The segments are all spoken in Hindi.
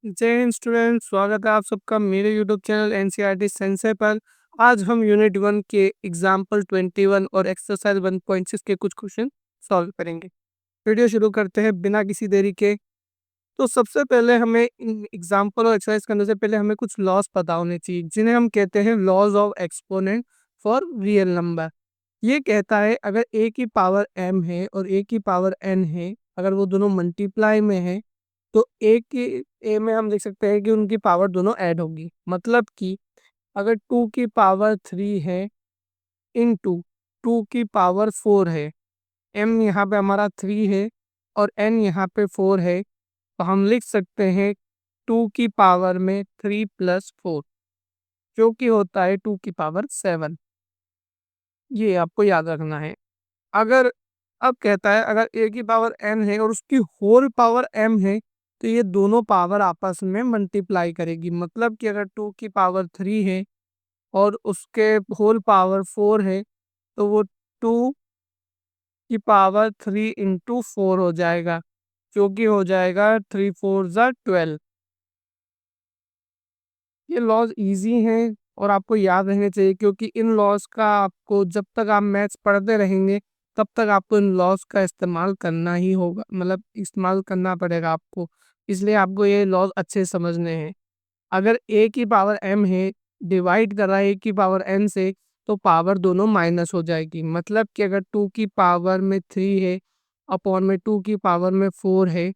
जय हिंद स्टूडेंट, स्वागत है आप सबका मेरे यूट्यूब चैनल एनसीईआरटी सेंसे पर। आज हम यूनिट 1 के एग्जाम्पल 21 और एक्सरसाइज 1.6 के कुछ क्वेश्चन सॉल्व करेंगे। वीडियो शुरू करते हैं बिना किसी देरी के। तो सबसे पहले हमें इन एग्जाम्पल और एक्सरसाइज करने से पहले हमें कुछ लॉज पता होने चाहिए, जिन्हें हम कहते हैं laws of exponent for real number. ये कहता है अगर ए की पावर m है और ए की पावर n है, अगर वो दोनों मल्टीप्लाई में है तो ए की ए में हम देख सकते हैं कि उनकी पावर दोनों ऐड होगी। मतलब कि अगर 2 की पावर 3 है इनटू 2 की पावर 4 है, m यहाँ पे हमारा 3 है और n यहाँ पे 4 है, तो हम लिख सकते हैं 2 की पावर में 3 प्लस 4, जो कि होता है 2 की पावर 7। ये आपको याद रखना है। अगर अब कहता है अगर a की पावर n है और उसकी होल पावर m है, तो ये दोनों पावर आपस में मल्टीप्लाई करेगी। मतलब कि अगर 2 की पावर 3 है और उसके होल पावर 4 है, तो वो 2 की पावर 3 इंटू 4 हो जाएगा, जो कि हो जाएगा 3 4 ज़ा 12। ये लॉज इजी हैं और आपको याद रहने चाहिए, क्योंकि इन लॉज का आपको जब तक आप मैथ्स पढ़ते रहेंगे तब तक आपको इन लॉज का इस्तेमाल करना ही होगा, मतलब इस्तेमाल करना पड़ेगा आपको। इसलिए आपको ये लॉज अच्छे से समझने हैं। अगर a की पावर m है, डिवाइड कर रहा है a की पावर n से, तो पावर दोनों माइनस हो जाएगी। मतलब कि अगर 2 की पावर में 3 है अपॉन में 2 की पावर में 4 है,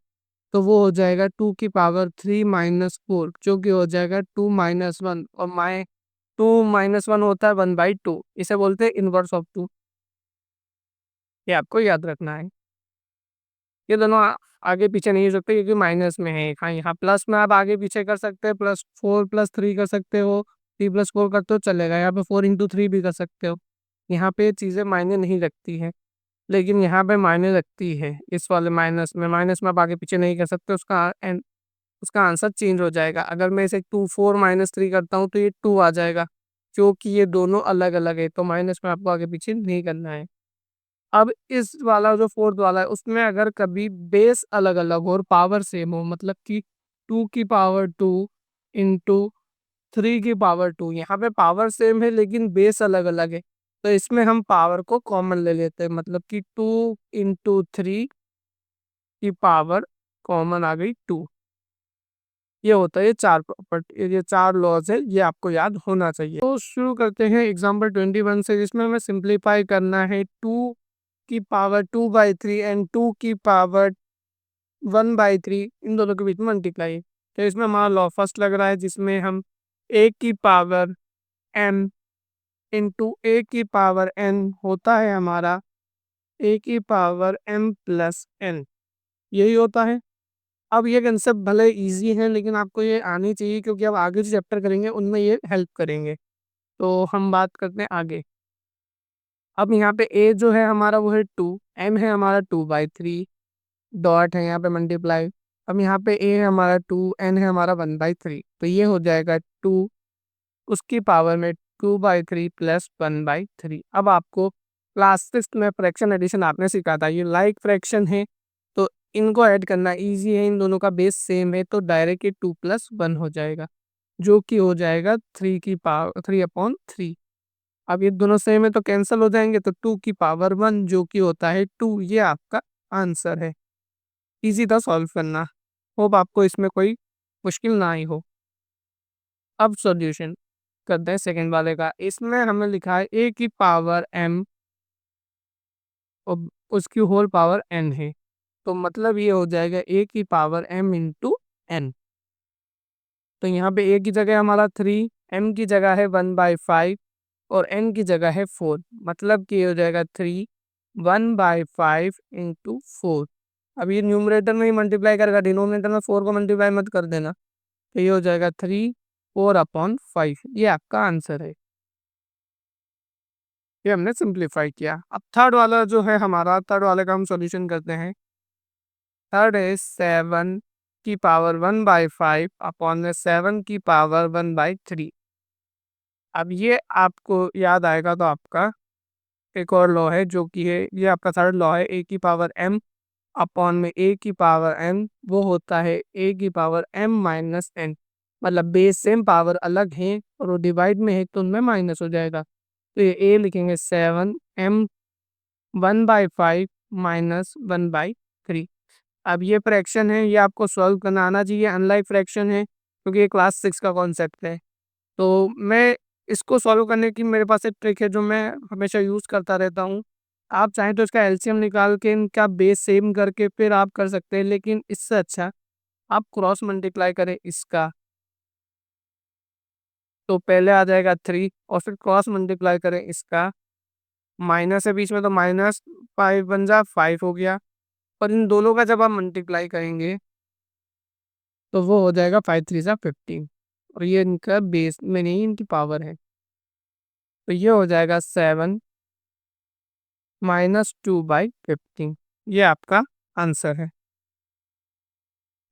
तो वो हो जाएगा 2 की पावर 3 माइनस 4, जो कि हो जाएगा 2 माइनस 1। और 2 माइनस 1 होता है 1/2, इसे बोलते हैं इनवर्स ऑफ 2। ये आपको याद रखना है। ये दोनों आगे पीछे नहीं हो सकते क्योंकि माइनस में है। हाँ, यहाँ प्लस में आप आगे पीछे कर सकते हैं, प्लस 4 प्लस 3 कर सकते हो, 3 प्लस 4 करते हो चलेगा। यहाँ पे 4 इंटू 3 भी कर सकते हो। यहाँ पे चीज़ें मायने नहीं रखती हैं, लेकिन यहाँ पे मायने रखती है। इस वाले माइनस में आप आगे पीछे नहीं कर सकते, उसका आंसर चेंज हो जाएगा। अगर मैं इसे 2 4 माइनस 3 करता हूँ तो ये 2 आ जाएगा, क्योंकि ये दोनों अलग अलग है, तो माइनस में आपको आगे पीछे नहीं करना है। अब इस वाला जो फोर्थ वाला है, उसमें अगर कभी बेस अलग अलग हो और पावर सेम हो, मतलब कि 2 की पावर 2 इंटू 3 की पावर 2, यहाँ पे पावर सेम है लेकिन बेस अलग अलग है, तो इसमें हम पावर को कॉमन ले लेते हैं। मतलब कि 2 इंटू 3 की पावर कॉमन आ गई 2। ये होता है, ये चार प्रॉपर्टी, ये चार लॉज है, ये आपको याद होना चाहिए। तो शुरू करते हैं एग्जाम्पल 21 से, जिसमें हमें सिंप्लीफाई करना है 2 की पावर 2/3 एंड 2 की पावर 1/3, इन दोनों के बीच में मल्टीप्लाई। तो इसमें हमारा लॉ फर्स्ट लग रहा है, जिसमें हम a की पावर m इंटू a की पावर n होता है हमारा a की पावर m प्लस n, यही होता है। अब ये कंसेप्ट भले इजी है लेकिन आपको ये आनी चाहिए, क्योंकि अब आगे जो चैप्टर करेंगे उनमें ये हेल्प करेंगे। तो हम बात करते हैं आगे। अब यहाँ पे a जो है हमारा वो है 2, m है हमारा 2/3, डॉट है यहाँ पे मल्टीप्लाई। अब यहाँ पे a है हमारा 2, n है हमारा 1/3, तो ये हो जाएगा 2 उसकी पावर में 2/3 प्लस 1/3। अब आपको क्लास 6 में फ्रैक्शन एडिशन आपने सीखा था, ये लाइक फ्रैक्शन है, तो इनको ऐड करना इजी है। इन दोनों का बेस सेम है, तो डायरेक्ट 2 प्लस 1 हो जाएगा, जो कि हो जाएगा 3 की पावर 3/3। अब ये दोनों सेम है तो कैंसिल हो जाएंगे, तो 2 की पावर 1 जो कि होता है 2, ये आपका आंसर है। इजी था सॉल्व करना। होप आपको इसमें कोई मुश्किल ना आई हो। अब सॉल्यूशन करते हैं सेकंड वाले का। इसमें हमें लिखा है a की पावर m और उसकी होल पावर n है, तो मतलब ये हो जाएगा a की पावर m इंटू n। तो यहाँ पे a की जगह हमारा 3, m की जगह है 1/5 और n की जगह है 4। मतलब कि ये हो जाएगा 3 1/5 इंटू 4। अब ये न्यूमरेटर में ही मल्टीप्लाई करेगा, डिनोमिनेटर में 4 को मल्टीप्लाई मत कर देना। तो ये हो जाएगा 3 4/5, ये आपका आंसर है। ये हमने सिंप्लीफाई किया। अब थर्ड वाला जो है हमारा, थर्ड वाले का हम सॉल्यूशन करते हैं। थर्ड है 7 की पावर 1/5 अपॉन में 7 की पावर 1/3। अब ये आपको याद आएगा तो आपका एक और लॉ है, जो कि है ये आपका थर्ड लॉ है, a की पावर m अपॉन में ए की पावर एन, वो होता है ए की पावर एम माइनस एन। मतलब बेस सेम, पावर अलग है और वो डिवाइड में है तो उनमें माइनस हो जाएगा। तो ये ए लिखेंगे 7m 1/5 माइनस 1/3। अब ये फ्रैक्शन है, ये आपको सॉल्व करना आना चाहिए, अनलाइक फ्रैक्शन है क्योंकि ये क्लास 6 का कॉन्सेप्ट है। तो मैं इसको सॉल्व करने की मेरे पास एक ट्रिक है जो मैं हमेशा यूज़ करता रहता हूँ। आप चाहें तो इसका एलसीएम निकाल के इनका बेस सेम करके फिर आप कर सकते हैं, लेकिन इससे अच्छा आप क्रॉस मल्टीप्लाई करें इसका। तो पहले आ जाएगा 3 और फिर क्रॉस मल्टीप्लाई करें इसका, माइनस है बीच में तो माइनस 5 बन जा 5 हो गया। और इन दोनों का जब आप मल्टीप्लाई करेंगे तो वो हो जाएगा 5 3 सा 15। और ये इनका बेस में नहीं, इनकी पावर है। तो ये हो जाएगा 7 माइनस 2/15। ये आपका आंसर है।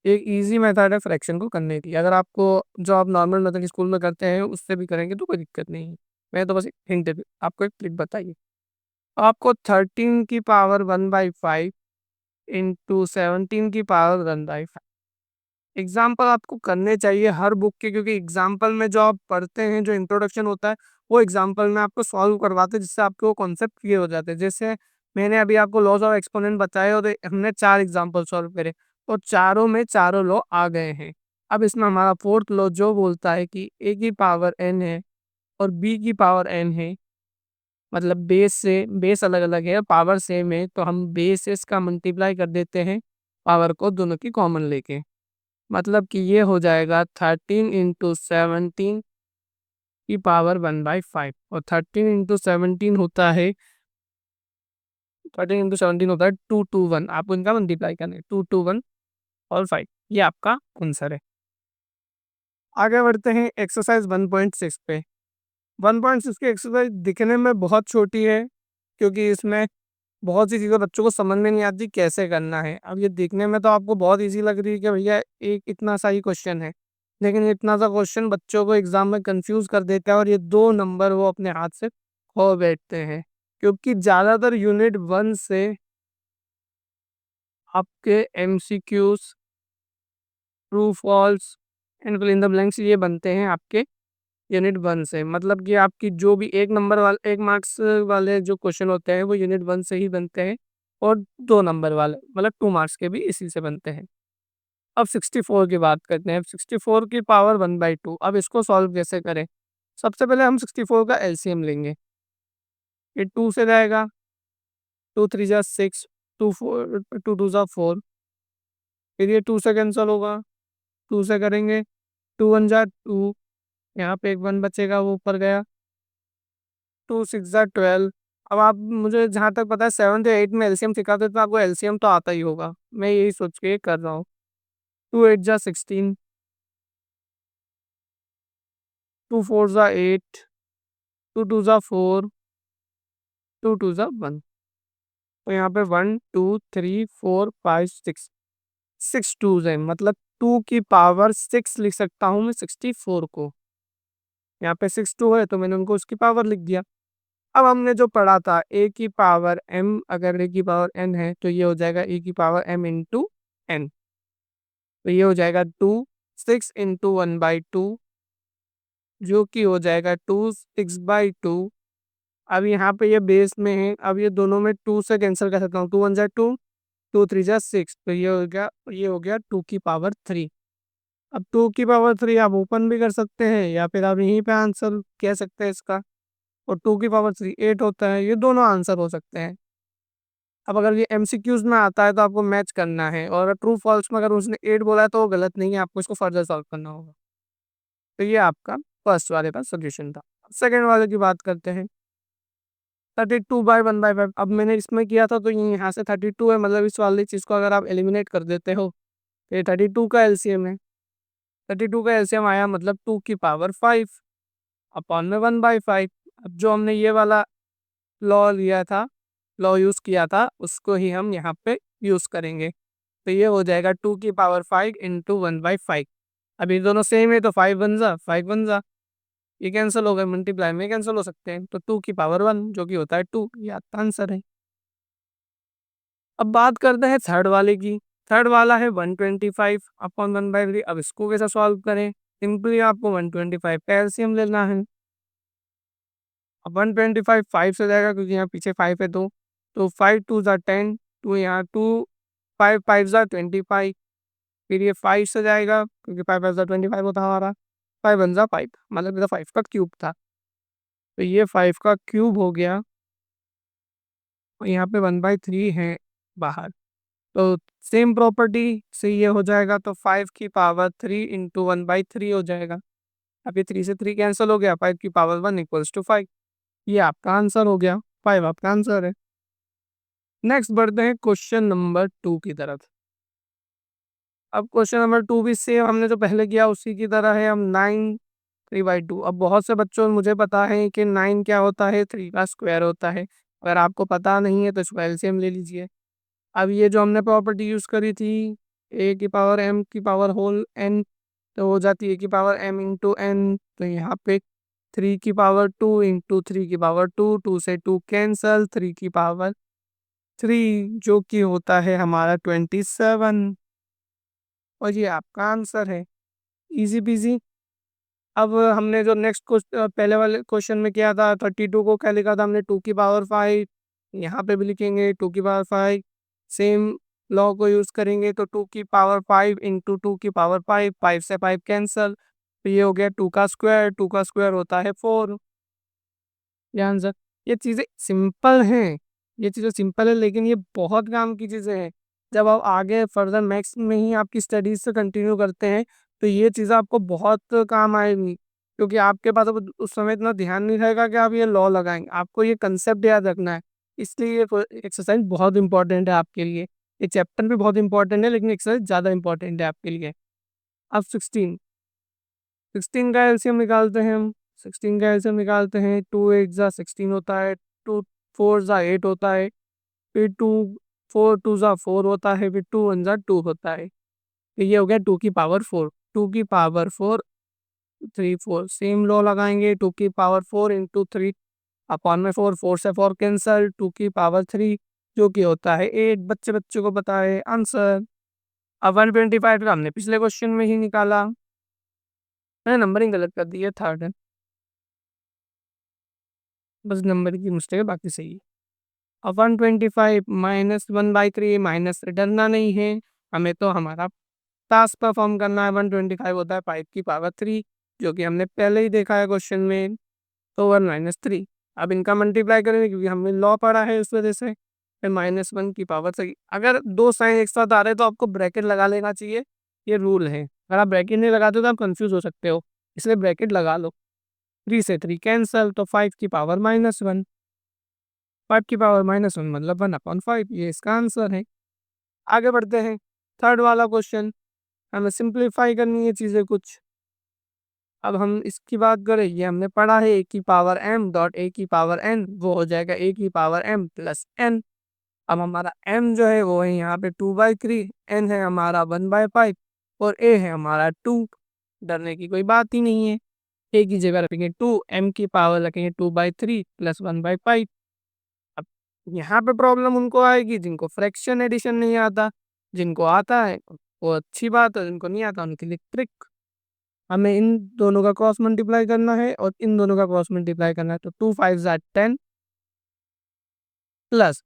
एक इजी मेथड है फ्रैक्शन को करने की। अगर आपको जो आप नॉर्मल मेथड स्कूल में करते हैं उससे भी करेंगे तो कोई दिक्कत नहीं है। मैं तो बस हिंट आपको एक ट्रिक बताइए। आपको 13 की पावर 1/5 इंटू 17 की पावर 1/5 एग्जाम्पल आपको करने चाहिए हर बुक के, क्योंकि एग्जाम्पल में जो आप पढ़ते हैं, जो इंट्रोडक्शन होता है वो एग्जाम्पल में आपको सॉल्व करवाते हैं, जिससे आपको कॉन्सेप्ट क्लियर हो जाते हैं। जैसे मैंने अभी आपको लॉज ऑफ एक्सपोनेंट बताए और हमने 4 एग्जाम्पल सॉल्व करे और चारों में चारों लॉ आ गए हैं। अब इसमें हमारा फोर्थ लॉ जो बोलता है कि ए की पावर एन है और बी की पावर एन है, मतलब बेस अलग अलग है, पावर सेम है, तो हम बेस का मल्टीप्लाई कर देते हैं पावर को दोनों की कॉमन लेके। मतलब कि ये हो जाएगा 13 इंटू 17 की पावर 1/5। और 13 इंटू 17 होता है 221। आपको इनका मल्टीप्लाई करना है 221 और 5। ये आपका आंसर है। आगे बढ़ते हैं एक्सरसाइज 1.6 पे। 1.6 की एक्सरसाइज दिखने में बहुत छोटी है, क्योंकि इसमें बहुत सी चीज़ें बच्चों को समझ में नहीं आती कैसे करना है। अब ये देखने में तो आपको बहुत इजी लग रही है कि भैया एक इतना सा ही क्वेश्चन है, लेकिन इतना सा क्वेश्चन बच्चों को एग्जाम में कंफ्यूज कर देता है और ये 2 नंबर वो अपने हाथ से खो बैठते हैं। क्योंकि ज़्यादातर यूनिट 1 से आपके MCQs, true false and fill in the blanks ये बनते हैं आपके यूनिट 1 से। मतलब कि आपकी जो भी 1 नंबर वाले 1 मार्क्स वाले जो क्वेश्चन होते हैं वो यूनिट 1 से ही बनते हैं, और 2 नंबर वाले मतलब 2 मार्क्स के भी इसी से बनते हैं। अब 64 की बात करते हैं। 64 की पावर 1/2। अब इसको सॉल्व कैसे करें? सबसे पहले हम 64 का एलसीएम लेंगे। ये 2 से जाएगा, 2 3 जा 6, 2 4 2 2 जा 4। फिर ये 2 से कैंसिल होगा, 2 से करेंगे, 2 1 जा 2, यहाँ पे एक 1 बचेगा वो ऊपर गया, 2 6 जा 12। अब आप मुझे जहाँ तक पता है 7th या 8th में एलसीएम सिखाते थे, तो आपको एलसीएम तो आता ही होगा। मैं यही सोच के कर रहा हूँ। 2 8 जा 16, 2 4 जा 8, 2 2 जा 4, 2 2 जा 1। तो यहाँ पे 1 2 3 4 5 6, 6 2 है, मतलब 2 की पावर 6 लिख सकता हूँ मैं 64 को। यहाँ पे 6 2 है तो मैंने उनको उसकी पावर लिख दिया। अब हमने जो पढ़ा था ए की पावर एम, अगर ए की पावर एन है तो ये हो जाएगा ए की पावर एम इंटू एन। तो ये हो जाएगा 6 इंटू 1/2, जो कि हो जाएगा 6/2। अब यहाँ पे ये बेस में है, अब ये दोनों में 2 से कैंसिल कर सकता हूँ। 2 1 जा 2, 2 3 जा 6, तो ये हो गया 2 की पावर 3। अब 2 की पावर 3 आप ओपन भी कर सकते हैं या फिर आप यहीं पे आंसर कह सकते हैं इसका। और 2 की पावर 3 8 होता है, ये दोनों आंसर हो सकते हैं। अब अगर ये एमसीक्यूज में आता है तो आपको मैच करना है, और ट्रू फॉल्स में अगर उसने 8 बोला है तो वो गलत नहीं है, आपको इसको फर्दर सॉल्व करना होगा। तो ये आपका फर्स्ट वाले का सोल्यूशन था। सेकेंड वाले की बात करते हैं। 32/1/5। अब मैंने इसमें किया था तो ये यहाँ से 32 है, मतलब इस वाली चीज़ को अगर आप एलिमिनेट कर देते हो तो ये 32 का एलसीएम है। 32 का एलसीएम आया, मतलब 2 की पावर 5 अपॉन में 1/5। अब जो हमने ये वाला लॉ यूज़ किया था उसको ही हम यहाँ पे यूज़ करेंगे। तो ये हो जाएगा 2 की पावर 5 इंटू 1/5। अभी दोनों सेम है तो 5 बन जा 5 बन जा, ये कैंसिल हो गए, मल्टीप्लाई में कैंसिल हो सकते हैं। तो 2 की पावर 1 जो कि होता है 2, ये आपका आंसर है। अब बात करते हैं थर्ड वाले की। थर्ड वाला है 125 अपॉन 1/3। अब इसको कैसे सॉल्व करें? सिंपली आपको 125 का एलसीएम लेना है। अब 125 5 से जाएगा क्योंकि यहाँ पीछे 5 है, तो 5 2 ज़ा 10, तो यहाँ 2 5 5 ज़ा 25। फिर ये 5 से जाएगा क्योंकि 5 5 ज़ा 25 होता है हमारा। 5 1 ज़ा 5, मतलब ये 5 का क्यूब था, तो ये 5 का क्यूब हो गया। और यहाँ पे 1/3 है बाहर, तो सेम प्रॉपर्टी से ये हो जाएगा, तो 5 की पावर 3 इंटू 1/3 हो जाएगा। अभी 3 से 3 कैंसिल हो गया, 5 की पावर 1 इक्वल्स टू 5। ये आपका आंसर हो गया, 5 आपका आंसर है। नेक्स्ट बढ़ते हैं क्वेश्चन नंबर 2 की तरफ। अब क्वेश्चन नंबर 2 भी सेम हमने जो पहले किया उसी की तरह है। हम 9 3/2। अब बहुत से बच्चों मुझे पता है कि 9 क्या होता है, 3 का स्क्वायर होता है। अगर आपको पता नहीं है तो इसको एलसीएम ले लीजिए। अब ये जो हमने प्रॉपर्टी यूज़ करी थी, ए की पावर एम की पावर होल एन, तो हो जाती है ए की पावर एम इंटू एन। तो यहाँ पे 3 की पावर 2 इंटू 3 की पावर 2, 2 से 2 कैंसल, 3 की पावर 3 जो कि होता है हमारा 27। और ये आपका आंसर है, इजी पीजी। अब हमने जो नेक्स्ट पहले वाले क्वेश्चन में किया था 32 को क्या लिखा था हमने, 2 की पावर 5। यहाँ पे भी लिखेंगे 2 की पावर 5। सेम लॉ को यूज़ करेंगे, तो 2 की पावर 5 इंटू 2 की पावर 5, 5 से 5 कैंसल, तो ये हो गया 2 का स्क्वायर। 2 का स्क्वायर होता है 4। ये आंसर। ये चीज़ें सिंपल हैं, ये चीज़ें सिंपल है, लेकिन ये बहुत काम की चीज़ें हैं। जब आप आगे फर्दर मैथ्स में ही आपकी स्टडीज से कंटिन्यू करते हैं, तो ये चीज़ें आपको बहुत काम आएंगी, क्योंकि आपके पास अब उस समय इतना ध्यान नहीं रहेगा कि आप ये लॉ लगाएंगे। आपको ये कंसेप्ट याद रखना है, इसलिए ये एक्सरसाइज बहुत इंपॉर्टेंट है आपके लिए। ये चैप्टर भी बहुत इंपॉर्टेंट है, लेकिन एक्सरसाइज ज़्यादा इंपॉर्टेंट है आपके लिए। अब 16 का एलसीएम निकालते हैं हम। 16 का एलसीएम निकालते हैं, 2 8 ज़ा 16 होता है, 2 4 ज़ा 8 होता है, फिर 2 4 2 ज़ा 4 होता है, फिर 2 1 ज़ा 2 होता है। तो ये हो गया 2 की पावर 4। 2 की पावर 4 3 4, सेम लॉ लगाएंगे, 2 की पावर 4 इंटू 3 अपॉन में 4, 4 से 4 कैंसल, 2 की पावर 3 जो कि होता है 8। बच्चे बच्चे को पता है आंसर। अब 125 का हमने पिछले क्वेश्चन में ही निकाला, मैंने नंबरिंग गलत कर दी है, थर्ड है, बस नंबर की मिस्टेक है, बाकी सही है। अब 125 माइनस 1/3 माइनस से डरना नहीं है, हमें तो हमारा टास्क परफॉर्म करना है। 125 होता है 5 की पावर 3, जो कि हमने पहले ही देखा है क्वेश्चन में, तो 1 माइनस 3। अब इनका मल्टीप्लाई करेंगे क्योंकि हमने लॉ पढ़ा है उस वजह से, फिर -1 की पावर 3। अगर दो साइन एक साथ आ रहे हैं तो आपको ब्रैकेट लगा लेना चाहिए, ये रूल है। अगर आप ब्रैकेट नहीं लगाते तो आप कंफ्यूज हो सकते हो, इसलिए ब्रैकेट लगा लो। 3 से 3 कैंसल, तो 5 की पावर -1। 5 की पावर -1 मतलब 1/5, ये इसका आंसर है। आगे बढ़ते हैं, थर्ड वाला क्वेश्चन। हमें सिंप्लीफाई करनी है चीज़ें कुछ। अब हम इसकी बात करें, ये हमने पढ़ा है ए की पावर एम डॉट ए की पावर एन, वो हो जाएगा ए की पावर एम प्लस एन। अब हमारा m जो है वो है यहाँ पे 2/3, n है हमारा 1/5 और a है हमारा 2। डरने की कोई बात ही नहीं है, a की जगह रखेंगे 2, m की पावर रखेंगे 2/3 प्लस 1/5। अब यहाँ पे प्रॉब्लम उनको आएगी जिनको फ्रैक्शन एडिशन नहीं आता, जिनको आता है वो अच्छी बात है, जिनको नहीं आता उनके लिए ट्रिक। हमें इन दोनों का क्रॉस मल्टीप्लाई करना है और इन दोनों का क्रॉस मल्टीप्लाई करना है, तो 2 5 ज़ा 10 प्लस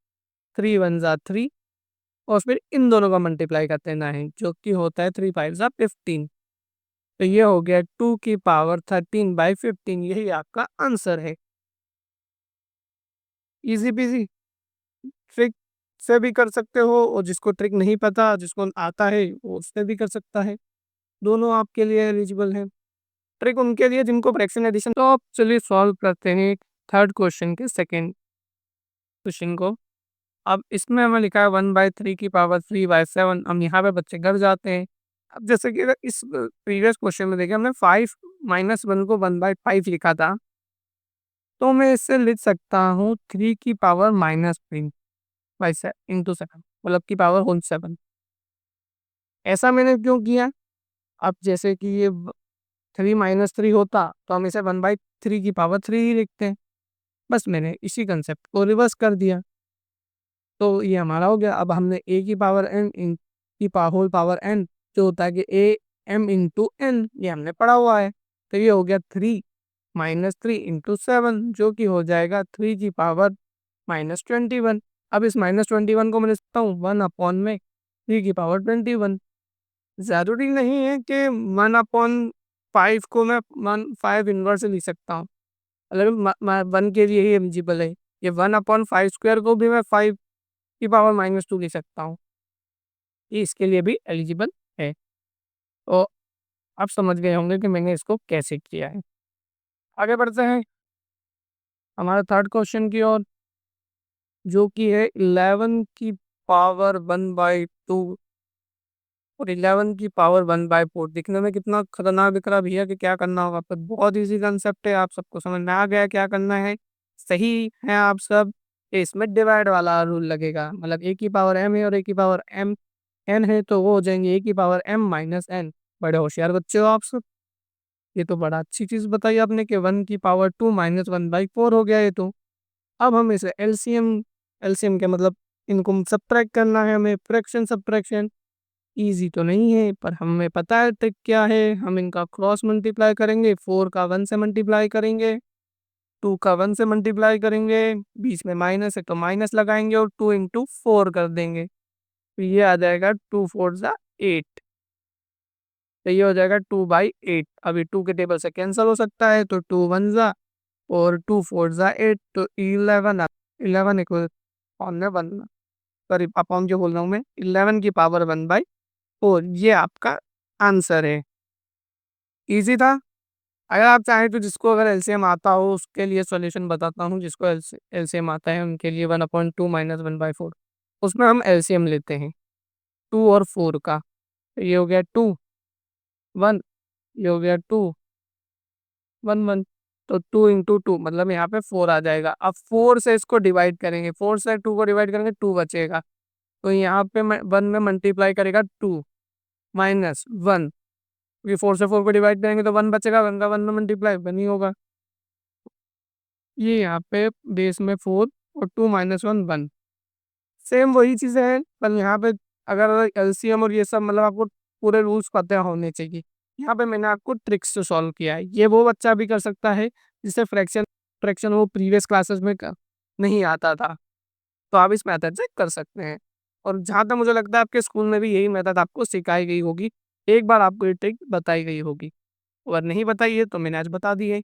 3 1 ज़ा 3, और फिर इन दोनों का मल्टीप्लाई कर देना है, जो कि होता है 3 5 ज़ा 15। तो ये हो गया 2 की पावर 13/15, यही आपका आंसर है। इजी पीजी, ट्रिक से भी कर सकते हो, और जिसको ट्रिक नहीं पता, जिसको आता है वो उससे भी कर सकता है, दोनों आपके लिए एलिजिबल है। ट्रिक उनके लिए जिनको फ्रैक्शन एडिशन। तो आप चलिए सॉल्व करते हैं थर्ड क्वेश्चन के सेकेंड क्वेश्चन को। अब इसमें हमें लिखा है 1/3 की पावर 3/7। हम यहाँ पे बच्चे घर जाते हैं। अब जैसे कि अगर इस प्रीवियस क्वेश्चन में देखिए हमने 5 -1 को 1/5 लिखा था, तो मैं इससे लिख सकता हूँ 3 की पावर -3/7 इंटू 7, मतलब की पावर होल 7। ऐसा मैंने क्यों किया? अब जैसे कि ये 3 - 3 होता तो हम इसे 1/3 की पावर 3 ही लिखते हैं, बस मैंने इसी कंसेप्ट को रिवर्स कर दिया। तो ये हमारा हो गया। अब हमने ए की पावर एन इन की होल पावर एन जो होता है कि ए एम इंटू एन, ये हमने पढ़ा हुआ है। तो ये हो गया 3 - 3 × 7 जो कि हो जाएगा 3 की पावर -21। अब इस -21 को मैं लिख सकता हूँ 1/3 की पावर 21। ज़रूरी नहीं है कि 1/5 को मैं 5 इनवर्स से लिख सकता हूँ। अगर 1 के लिए ही एलिजिबल है, ये 1/5² को भी मैं 5 की पावर -2 लिख सकता हूँ, ये इसके लिए भी एलिजिबल है। तो आप समझ गए होंगे कि मैंने इसको कैसे किया है। आगे बढ़ते हैं हमारे थर्ड क्वेश्चन की ओर, जो कि है 11 की पावर 1/2 और 11 की पावर 1/4। दिखने में कितना खतरनाक दिख रहा है भैया कि क्या करना होगा, पर बहुत इजी कंसेप्ट है। आप सबको समझ में आ गया क्या करना है, सही है आप सब। इसमें डिवाइड वाला रूल लगेगा, मतलब ए की पावर एम है और ए की पावर एम एन है, तो वो हो जाएंगे ए की पावर एम माइनस एन। बड़े होशियार बच्चे हो आप सब। ये तो बड़ा अच्छी चीज बताई आपने कि 1/2 -1/4 हो गया ये तो। अब हम इसे एलसीएम, एलसीएम के मतलब इनको सब्ट्रैक्ट करना है हमें, फ्रैक्शन सब्ट्रैक्शन। इजी तो नहीं है पर हमें पता है ट्रिक क्या है। हम इनका क्रॉस मल्टीप्लाई करेंगे, 4 का 1 से मल्टीप्लाई करेंगे, 2 का 1 से मल्टीप्लाई करेंगे, बीच में माइनस है तो माइनस लगाएंगे और 2 × 4 कर देंगे, तो ये आ जाएगा 2 × 4 = 8। तो ये हो जाएगा 2/8। अभी 2 के टेबल से कैंसिल हो सकता है, तो 2 × 1 और 2 × 4 = 8, तो 11 इक्वल ऑन में 1, सॉरी अपॉन जो बोल रहा हूँ मैं, 11 की पावर 1/4, ये आपका आंसर है। इजी था। अगर आप चाहें तो जिसको अगर एलसीएम आता हो उसके लिए सॉल्यूशन बताता हूँ। जिसको एलसीएम आता है उनके लिए 1/2 - 1/4, उसमें हम एलसीएम लेते हैं 2 और 4 का। तो ये हो गया 2 1, ये हो गया 2 1 1, तो 2 × 2 मतलब यहाँ पे 4 आ जाएगा। अब 4 से इसको डिवाइड करेंगे, 4 से 2 को डिवाइड करेंगे 2 बचेगा, तो यहाँ पे 1 में मल्टीप्लाई करेगा 2 माइनस 1, क्योंकि 4 से 4 को डिवाइड करेंगे तो 1 बचेगा, 1 का 1 में मल्टीप्लाई 1 ही होगा। ये यहाँ पे बेस में 4 और 2 - 1 1, सेम वही चीज़ें हैं, पर यहाँ पे अगर एलसीएम और ये सब मतलब आपको पूरे रूल्स पता होने चाहिए। यहाँ पे मैंने आपको ट्रिक्स से सॉल्व किया है। ये वो बच्चा भी कर सकता है जिसे फ्रैक्शन फ्रैक्शन वो प्रीवियस क्लासेस में नहीं आता था, तो आप इस मेथड से कर सकते हैं। और जहाँ तक मुझे लगता है आपके स्कूल में भी यही मेथड आपको सिखाई गई होगी, एक बार आपको ये ट्रिक बताई गई होगी। अगर नहीं बताई है तो मैंने आज बता दी है।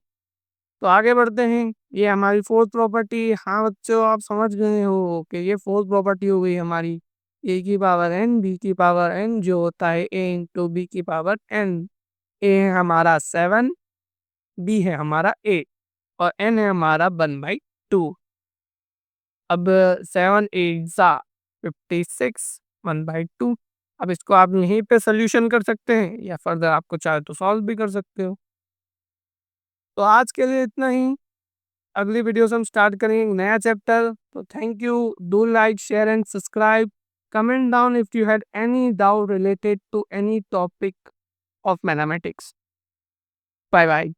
तो आगे बढ़ते हैं, ये हमारी फोर्थ प्रॉपर्टी। हाँ बच्चों, आप समझ गए हो कि ये फोर्थ प्रॉपर्टी हो गई हमारी, ए की पावर एन बी की पावर एन जो होता है ए इंटू बी की पावर एन। ए है हमारा 7, बी है हमारा 8 और एन है हमारा 1/2। अब 7 8 56, 1/2। अब इसको आप यहीं पे सोल्यूशन कर सकते हैं या फर्दर आपको चाहे तो सॉल्व भी कर सकते हो। तो आज के लिए इतना ही। अगली वीडियो से हम स्टार्ट करेंगे एक नया चैप्टर। तो thank you, do like share and subscribe, comment down if you had any doubt related to any topic of mathematics. Bye bye.